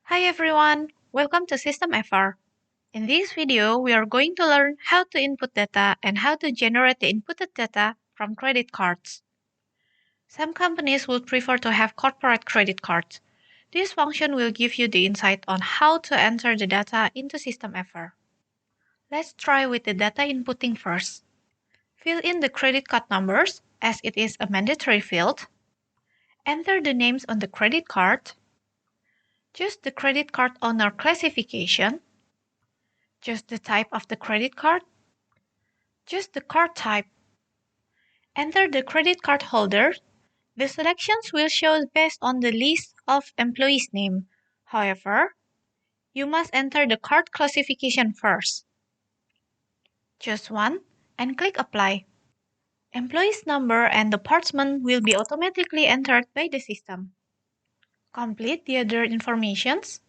Hi everyone, welcome to SystemEver. In this video, we are going to learn how to input data and how to generate the inputted data from credit cards. Some companies would prefer to have corporate credit cards. This function will give you the insight on how to enter the data into SystemEver. Let's try with the data inputting first. Fill in the credit card numbers as it is a mandatory field. Enter the names on the credit card. Choose the credit card owner classification. Choose the type of the credit card. Choose the card type. Enter the credit card holder. The selections will show based on the list of employees' name. However, you must enter the card classification first. Choose one and click Apply. Employee's number and department will be automatically entered by the system. Complete the other informations.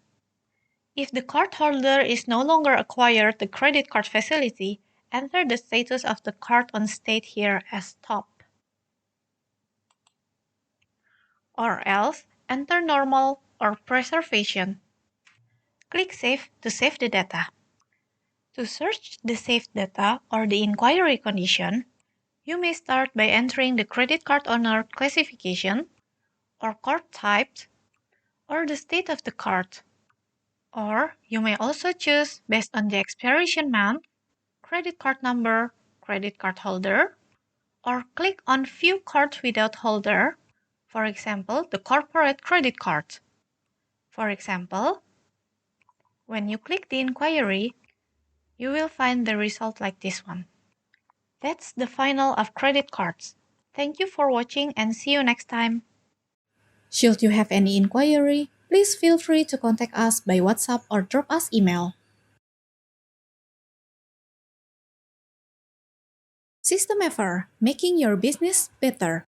If the cardholder is no longer acquired the credit card facility, enter the status of the card on state here as top. Or else, enter normal or preservation. Click Save to save the data. To search the saved data or the inquiry condition, you may start by entering the credit card owner classification, or card type, or the state of the card. Or you may also choose based on the expiration month, credit card number, credit card holder, or click on View Cards Without Holder, for example, the corporate credit card. For example, when you click the inquiry, you will find the result like this one. That's the final of credit cards. Thank you for watching and see you next time. Should you have any inquiry, please feel free to contact us by WhatsApp or drop us email. SystemEver, making your business better.